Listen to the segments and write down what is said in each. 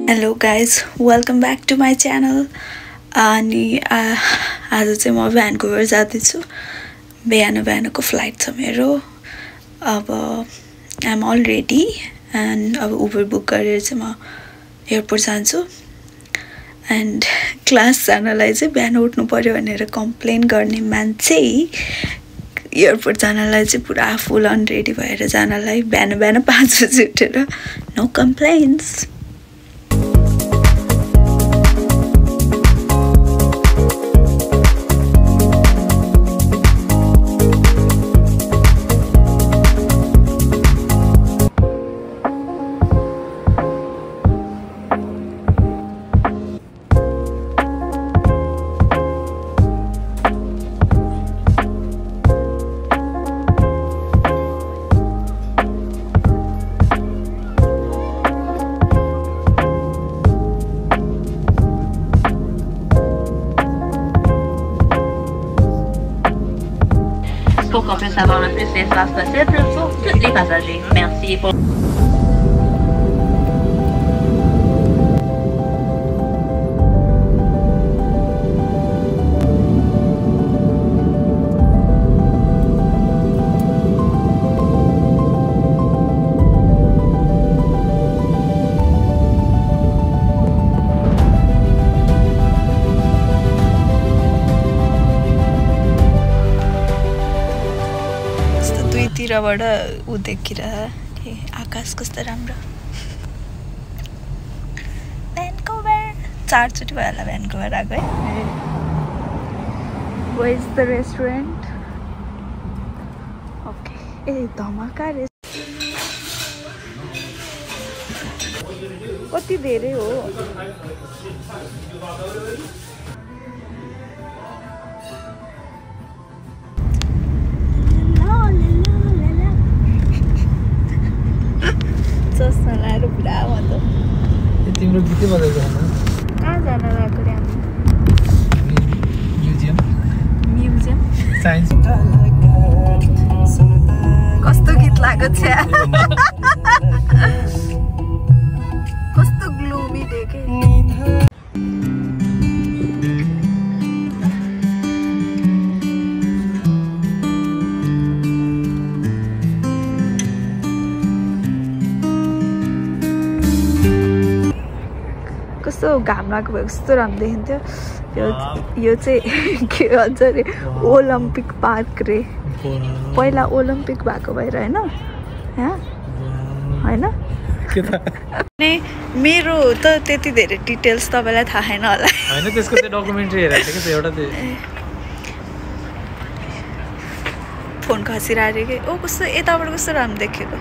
Hello guys, welcome back to my channel. अनि आज चाहिँ म भ्यान्कुभर जाँदैछु. बिहानको फ्लाइट छ मेरो. अब I am already and अब उबर बुक गरेर चाहिँ म एयरपोर्ट जान्छु. एन्ड क्लास जानलाई चाहिँ बिहान उठ्नु पर्यो भनेर कम्प्लेन गर्ने मान्छे एयरपोर्ट जानलाई चाहिँ पुरा फुल अन रेडी भएर जानलाई बिहान 5 बजे उठेर no complaints. Pour qu'on puisse avoir le plus d'espace possible pour tous les passagers. Merci pour... तिरबाट उ देखिरह आकाश कस्तो राम्रो. भ्यान्कुभर 4 चोटि भयो होला भ्यान्कुभर आएको है. Where is the restaurant? Okay. ए धमाका रे. कति धेरै हो. चस्मा लाएर पुरा भन्छ. तिम्रो गीतै बजाएको होइन. कहाँ जान लागेको रे हामी? Museum science. कस्तो गीत लाग्यो छ्या. कस्तो ग्लोमी देखे. कस्तो घाम लागेको भएको जस्तो राम्रो देखिन्थ्यो. यो चाहिँ के भन्छ अरे ओलम्पिक पार्क रे. पहिला ओलम्पिक भएको भएर होइन होइन. मेरो त त्यति धेरै डिटेल्स तपाईँलाई थाहा छैन होला होइन. त्यसको त्यो डकुमेन्ट्री हेरेको थिएँ कि एउटा त्यो फोन खसिरहेको कि ओ कस्तो यताबाट कस्तो राम्रो देखेको.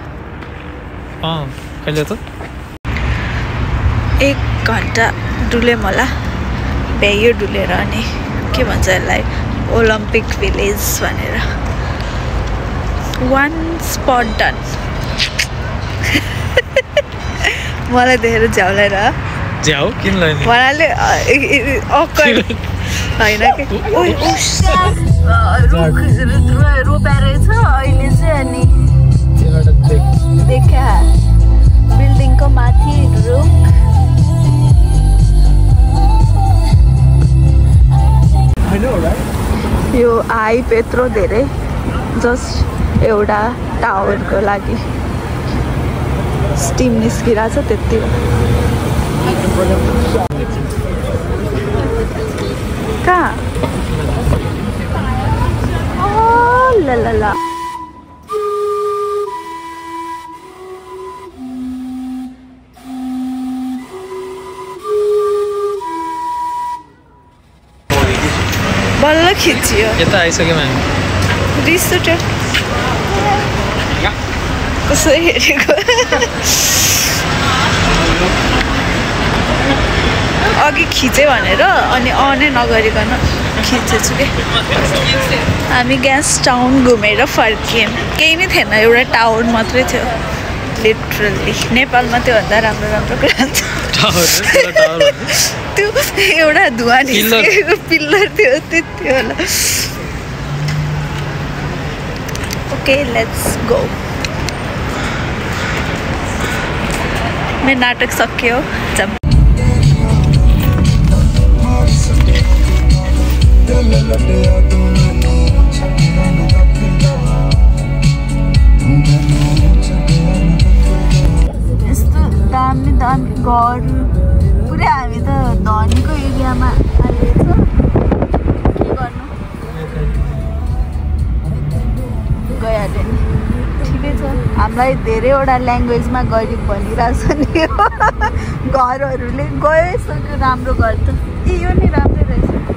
कहिले त 1 घन्टा डुल्यौँ होला. भ्याइयो डुलेर. अनि के भन्छ यसलाई ओलम्पिक भिलेज भनेर. 1 स्पट डन. मलाई देखेर झ्याउलाएर झ्याउ किन लाग्यो उहाँले होइन कि रोप्या रहेछ अहिले चाहिँ. अनि देखा बिल्डिङको माथि रुख. यो हाइप यत्रो धेरै जस्ट एउटा टावरको लागि स्टिम निस्किरहेको छ त्यति हो. कहाँ ल बल्ल खिच्यो. यता आइसक्यौँ हामी. रिस उठ्यो कसो हेरेको. अघि खिचेँ भनेर अनि अनै नगरिकन खिचेछु कि. हामी ग्यास टाउन घुमेर फर्कियौँ. केही नै थिएन. एउटा टाउन मात्रै थियो लिटरली. नेपालमा त्योभन्दा राम्रो कुरा छ. त्यो एउटा धुवा निस्केको पिल्लर थियो त्यति होला. Okay let's go. मेरो नाटक सक्यो. यस्तो दामी दामी घर पुरै हामी त धनीको एरियामा आइरहेछ के गर्नु गइहाल्यो नि ठिकै छ हामीलाई धेरैवटा ल्याङ्ग्वेजमा गरिब भनिरहेछ नि घरहरूले गइसक्यो राम्रो घर त ए यो नि राम्रै रहेछ